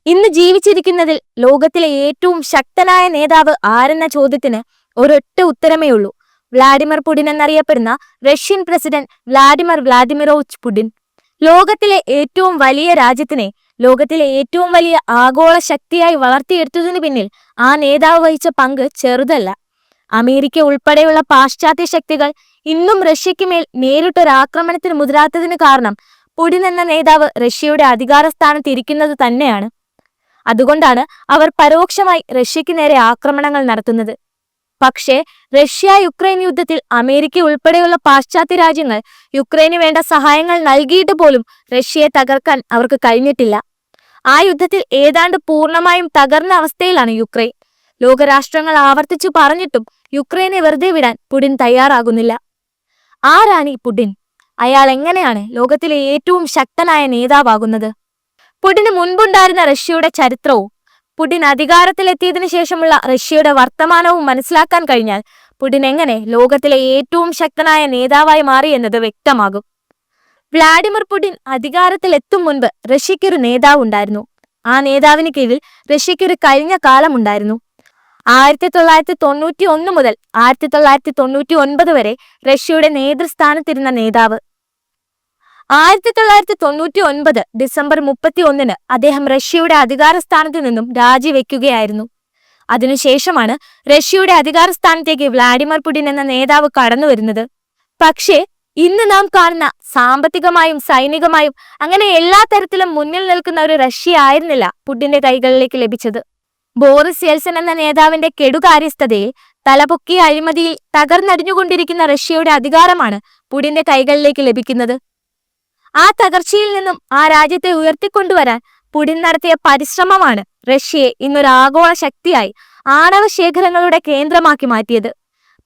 ഇന്ന് ജീവിച്ചിരിക്കുന്നതിൽ ലോകത്തിലെ ഏറ്റവും ശക്തനായ നേതാവ് ആരെന്ന ചോദ്യത്തിന് ഒരൊറ്റ ഉത്തരമേ ഉള്ളൂ. വ്ളാഡിമിർ പുടിൻ എന്നറിയപ്പെടുന്ന റഷ്യൻ പ്രസിഡന്റ് വ്ളാഡിമിർ വ്ളാദിമിറോവിച്ച് പുടിൻ. ലോകത്തിലെ ഏറ്റവും വലിയ രാജ്യത്തിനെ ലോകത്തിലെ ഏറ്റവും വലിയ ആഗോള ശക്തിയായി വളർത്തിയെടുത്തതിനു പിന്നിൽ ആ നേതാവ് വഹിച്ച പങ്ക് ചെറുതല്ല. അമേരിക്ക ഉൾപ്പെടെയുള്ള പാശ്ചാത്യ ശക്തികൾ ഇന്നും റഷ്യയ്ക്ക് മേൽ നേരിട്ടൊരാക്രമണത്തിന് മുതിരാത്തതിന് കാരണം പുടിൻ എന്ന നേതാവ് റഷ്യയുടെ അധികാരസ്ഥാനത്ത് ഇരിക്കുന്നത് തന്നെയാണ്. അതുകൊണ്ടാണ് അവർ പരോക്ഷമായി റഷ്യയ്ക്ക് നേരെ ആക്രമണങ്ങൾ നടത്തുന്നത്. പക്ഷേ റഷ്യ യുക്രൈൻ യുദ്ധത്തിൽ അമേരിക്ക ഉൾപ്പെടെയുള്ള പാശ്ചാത്യ രാജ്യങ്ങൾ യുക്രൈന് വേണ്ട സഹായങ്ങൾ നൽകിയിട്ട് പോലും റഷ്യയെ തകർക്കാൻ അവർക്ക് കഴിഞ്ഞിട്ടില്ല. ആ യുദ്ധത്തിൽ ഏതാണ്ട് പൂർണ്ണമായും തകർന്ന അവസ്ഥയിലാണ് യുക്രൈൻ. ലോകരാഷ്ട്രങ്ങൾ ആവർത്തിച്ചു പറഞ്ഞിട്ടും യുക്രൈനെ വെറുതെ വിടാൻ പുടിൻ തയ്യാറാകുന്നില്ല. ആരാണ് ഈ പുടിൻ? അയാൾ എങ്ങനെയാണ് ലോകത്തിലെ ഏറ്റവും ശക്തനായ നേതാവാകുന്നത്? പുടിന് മുൻപുണ്ടായിരുന്ന റഷ്യയുടെ ചരിത്രവും പുടിൻ അധികാരത്തിലെത്തിയതിനു ശേഷമുള്ള റഷ്യയുടെ വർത്തമാനവും മനസ്സിലാക്കാൻ കഴിഞ്ഞാൽ പുടിൻ എങ്ങനെ ലോകത്തിലെ ഏറ്റവും ശക്തനായ നേതാവായി മാറി എന്നത് വ്യക്തമാകും. വ്ളാഡിമിർ പുടിൻ അധികാരത്തിലെത്തും മുൻപ് റഷ്യയ്ക്കൊരു നേതാവ് ഉണ്ടായിരുന്നു. ആ നേതാവിന് കീഴിൽ റഷ്യയ്ക്കൊരു കഴിഞ്ഞ കാലമുണ്ടായിരുന്നു. 1991 മുതൽ 1999 വരെ റഷ്യയുടെ നേതൃസ്ഥാനത്തിരുന്ന നേതാവ്. 1999 ഡിസംബർ 31 അദ്ദേഹം റഷ്യയുടെ അധികാരസ്ഥാനത്ത് നിന്നും രാജിവെക്കുകയായിരുന്നു. അതിനുശേഷമാണ് റഷ്യയുടെ അധികാരസ്ഥാനത്തേക്ക് വ്ളാഡിമിർ പുടിൻ എന്ന നേതാവ് കടന്നു വരുന്നത്. പക്ഷേ ഇന്ന് നാം കാണുന്ന സാമ്പത്തികമായും സൈനികമായും അങ്ങനെ എല്ലാ തരത്തിലും മുന്നിൽ നിൽക്കുന്ന ഒരു റഷ്യ ആയിരുന്നില്ല പുടിന്റെ കൈകളിലേക്ക് ലഭിച്ചത്. ബോറിസ് യെൽസിൻ എന്ന നേതാവിന്റെ കെടുകാര്യസ്ഥതയിൽ തലപൊക്കിയ അഴിമതിയിൽ തകർന്നടിഞ്ഞുകൊണ്ടിരിക്കുന്ന റഷ്യയുടെ അധികാരമാണ് പുടിന്റെ കൈകളിലേക്ക് ലഭിക്കുന്നത്. ആ തകർച്ചയിൽ നിന്നും ആ രാജ്യത്തെ ഉയർത്തിക്കൊണ്ടുവരാൻ പുടിൻ നടത്തിയ പരിശ്രമമാണ് റഷ്യയെ ഇന്നൊരു ആഗോള ശക്തിയായി ആണവ ശേഖരങ്ങളുടെ കേന്ദ്രമാക്കി മാറ്റിയത്.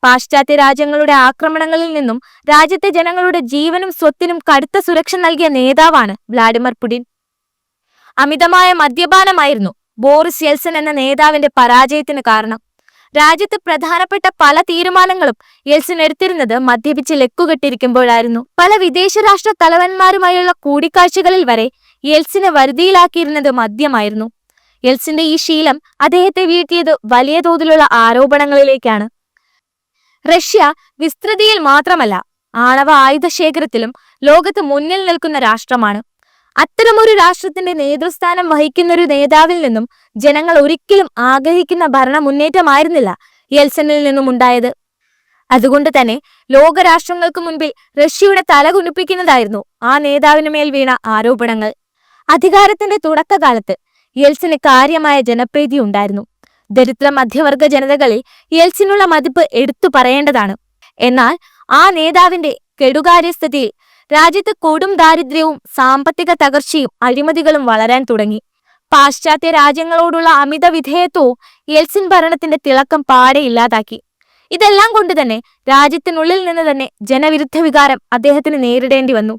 പാശ്ചാത്യ രാജ്യങ്ങളുടെ ആക്രമണങ്ങളിൽ നിന്നും രാജ്യത്തെ ജനങ്ങളുടെ ജീവനും സ്വത്തിനും കടുത്ത സുരക്ഷ നൽകിയ നേതാവാണ് വ്ളാഡിമിർ പുടിൻ. അമിതമായ മദ്യപാനമായിരുന്നു ബോറിസ് യെൽസിൻ എന്ന നേതാവിന്റെ പരാജയത്തിന് കാരണം. രാജ്യത്ത് പ്രധാനപ്പെട്ട പല തീരുമാനങ്ങളും യെൽസിൻ എടുത്തിരുന്നത് മദ്യപിച്ച് ലക്കുകെട്ടിരിക്കുമ്പോഴായിരുന്നു. പല വിദേശ രാഷ്ട്ര തലവന്മാരുമായുള്ള കൂടിക്കാഴ്ചകളിൽ വരെ യെൽസിനെ വരുതിയിലാക്കിയിരുന്നത് മദ്യമായിരുന്നു. യെൽസിന്റെ ഈ ശീലം അദ്ദേഹത്തെ വീഴ്ത്തിയത് വലിയ തോതിലുള്ള ആരോപണങ്ങളിലേക്കാണ്. റഷ്യ വിസ്തൃതിയിൽ മാത്രമല്ല ആണവ ആയുധ ശേഖരത്തിലും ലോകത്ത് മുന്നിൽ നിൽക്കുന്ന രാഷ്ട്രമാണ്. അത്തരമൊരു രാഷ്ട്രത്തിന്റെ നേതൃസ്ഥാനം വഹിക്കുന്ന ഒരു നേതാവിൽ നിന്നും ജനങ്ങൾ ഒരിക്കലും ആഗ്രഹിക്കുന്ന ഭരണ മുന്നേറ്റമായിരുന്നില്ല യെൽസിനിൽ നിന്നും ഉണ്ടായത്. അതുകൊണ്ട് തന്നെ ലോകരാഷ്ട്രങ്ങൾക്ക് മുൻപിൽ റഷ്യയുടെ തല കുനിപ്പിക്കുന്നതായിരുന്നു ആ നേതാവിന് മേൽ വീണ ആരോപണങ്ങൾ. അധികാരത്തിന്റെ തുടക്കകാലത്ത് യെൽസിന് കാര്യമായ ജനപ്രീതി ഉണ്ടായിരുന്നു. ദരിദ്ര മധ്യവർഗ ജനതകളിൽ യെൽസിനുള്ള മതിപ്പ് എടുത്തു പറയേണ്ടതാണ്. എന്നാൽ ആ നേതാവിന്റെ കെടുകാര്യസ്ഥതയിൽ രാജ്യത്ത് കൊടും ദാരിദ്ര്യവും സാമ്പത്തിക തകർച്ചയും അഴിമതികളും വളരാൻ തുടങ്ങി. പാശ്ചാത്യ രാജ്യങ്ങളോടുള്ള അമിത വിധേയത്വവും യെൽസിൻ ഭരണത്തിന്റെ തിളക്കം പാടെ ഇല്ലാതാക്കി. ഇതെല്ലാം കൊണ്ട് തന്നെ രാജ്യത്തിനുള്ളിൽ നിന്ന് തന്നെ ജനവിരുദ്ധ വികാരം അദ്ദേഹത്തിന് നേരിടേണ്ടി വന്നു.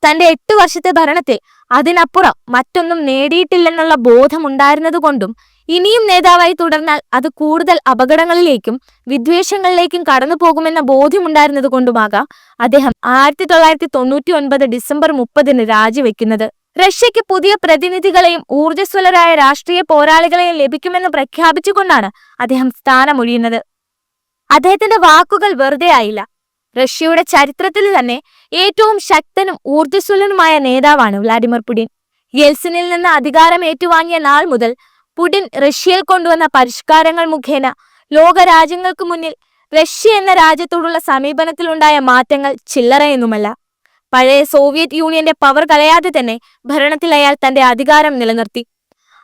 തന്റെ 8 വർഷത്തെ ഭരണത്തിൽ അതിനപ്പുറം മറ്റൊന്നും നേടിയിട്ടില്ലെന്നുള്ള ബോധമുണ്ടായിരുന്നതുകൊണ്ടും ഇനിയും നേതാവായി തുടർന്നാൽ അത് കൂടുതൽ അപകടങ്ങളിലേക്കും വിദ്വേഷങ്ങളിലേക്കും കടന്നു പോകുമെന്ന ബോധ്യമുണ്ടായിരുന്നത് കൊണ്ടുമാകാം അദ്ദേഹം 1999 ഡിസംബർ 30 രാജിവെക്കുന്നത്. റഷ്യയ്ക്ക് പുതിയ പ്രതിനിധികളെയും ഊർജ്ജസ്വലരായ രാഷ്ട്രീയ പോരാളികളെയും ലഭിക്കുമെന്ന് പ്രഖ്യാപിച്ചുകൊണ്ടാണ് അദ്ദേഹം സ്ഥാനമൊഴിയുന്നത്. അദ്ദേഹത്തിന്റെ വാക്കുകൾ വെറുതെ ആയില്ല. റഷ്യയുടെ ചരിത്രത്തിൽ തന്നെ ഏറ്റവും ശക്തനും ഊർജ്ജസ്വലനുമായ നേതാവാണ് വ്ളാഡിമിർ പുടിൻ. യെൽസിനിൽ നിന്ന് അധികാരം ഏറ്റുവാങ്ങിയ നാൾ മുതൽ പുടിൻ റഷ്യയിൽ കൊണ്ടുവന്ന പരിഷ്കാരങ്ങൾ മുഖേന ലോകരാജ്യങ്ങൾക്ക് മുന്നിൽ റഷ്യ എന്ന രാജ്യത്തോടുള്ള സമീപനത്തിലുണ്ടായ മാറ്റങ്ങൾ ചില്ലറയൊന്നുമല്ല. പഴയ സോവിയറ്റ് യൂണിയന്റെ പവർ കളയാതെ തന്നെ ഭരണത്തിൽ അയാൾ തന്റെ അധികാരം നിലനിർത്തി.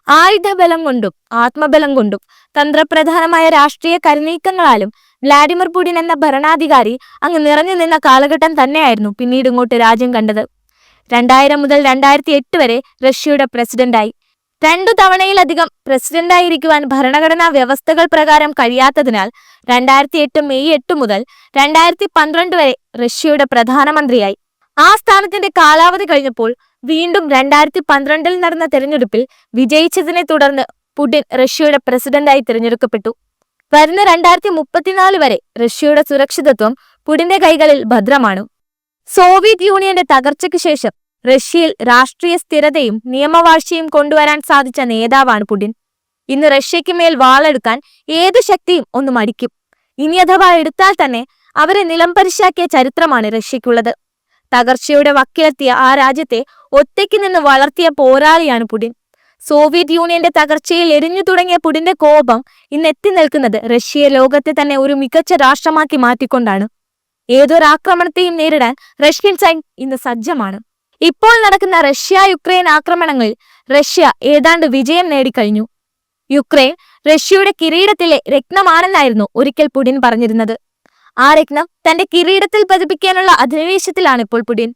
ആയുധബലം കൊണ്ടും ആത്മബലം കൊണ്ടും തന്ത്രപ്രധാനമായ രാഷ്ട്രീയ കരുനീക്കങ്ങളാലും വ്ളാഡിമിർ പുടിൻ എന്ന ഭരണാധികാരി അങ്ങ് നിറഞ്ഞു നിന്ന കാലഘട്ടം തന്നെയായിരുന്നു പിന്നീട് ഇങ്ങോട്ട് രാജ്യം കണ്ടത്. 2000 മുതൽ 2008 വരെ റഷ്യയുടെ പ്രസിഡന്റായി. 2 തവണയിലധികം പ്രസിഡന്റായിരിക്കുവാൻ ഭരണഘടനാ വ്യവസ്ഥകൾ പ്രകാരം കഴിയാത്തതിനാൽ 2008 മെയ് 8 മുതൽ 2012 വരെ റഷ്യയുടെ പ്രധാനമന്ത്രിയായി. ആ സ്ഥാനത്തിന്റെ കാലാവധി കഴിഞ്ഞപ്പോൾ വീണ്ടും 2012 നടന്ന തെരഞ്ഞെടുപ്പിൽ വിജയിച്ചതിനെ തുടർന്ന് പുടിൻ റഷ്യയുടെ പ്രസിഡന്റായി തിരഞ്ഞെടുക്കപ്പെട്ടു. വരുന്ന 2034 വരെ റഷ്യയുടെ സുരക്ഷിതത്വം പുടിന്റെ കൈകളിൽ ഭദ്രമാണ്. സോവിയറ്റ് യൂണിയന്റെ തകർച്ചയ്ക്ക് ശേഷം റഷ്യയിൽ രാഷ്ട്രീയ സ്ഥിരതയും നിയമവാഴ്ചയും കൊണ്ടുവരാൻ സാധിച്ച നേതാവാണ് പുടിൻ. ഇന്ന് റഷ്യയ്ക്ക് മേൽ വാളെടുക്കാൻ ഏതു ശക്തിയും ഒന്ന് മടിക്കും. ഇനി അഥവാ എടുത്താൽ തന്നെ അവരെ നിലംപരിശാക്കിയ ചരിത്രമാണ് റഷ്യയ്ക്കുള്ളത്. തകർച്ചയുടെ വക്കിലെത്തിയ ആ രാജ്യത്തെ ഒറ്റയ്ക്ക് നിന്ന് വളർത്തിയ പോരാളിയാണ് പുടിൻ. സോവിയറ്റ് യൂണിയന്റെ തകർച്ചയിൽ എരിഞ്ഞു തുടങ്ങിയ പുടിന്റെ കോപം ഇന്ന് എത്തി നിൽക്കുന്നത് റഷ്യയെ ലോകത്തെ തന്നെ ഒരു മികച്ച രാഷ്ട്രമാക്കി മാറ്റിക്കൊണ്ടാണ്. ഏതൊരാക്രമണത്തെയും നേരിടാൻ റഷ്യൻ സൈന്യം ഇന്ന് സജ്ജമാണ്. ഇപ്പോൾ നടക്കുന്ന റഷ്യ യുക്രൈൻ ആക്രമണങ്ങളിൽ റഷ്യ ഏതാണ്ട് വിജയം നേടിക്കഴിഞ്ഞു. യുക്രൈൻ റഷ്യയുടെ കിരീടത്തിലെ രത്നമാണെന്നായിരുന്നു ഒരിക്കൽ പുടിൻ പറഞ്ഞിരുന്നത്. ആ രത്നം തന്റെ കിരീടത്തിൽ പതിപ്പിക്കാനുള്ള അധിനിവേശത്തിലാണ് ഇപ്പോൾ പുടിൻ.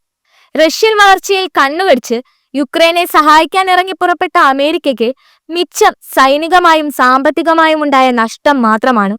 റഷ്യൻ വളർച്ചയിൽ കണ്ണുവെടിച്ച് യുക്രൈനെ സഹായിക്കാൻ ഇറങ്ങി പുറപ്പെട്ട അമേരിക്കയ്ക്ക് മിച്ചം സൈനികമായും സാമ്പത്തികമായും ഉണ്ടായ നഷ്ടം മാത്രമാണ്.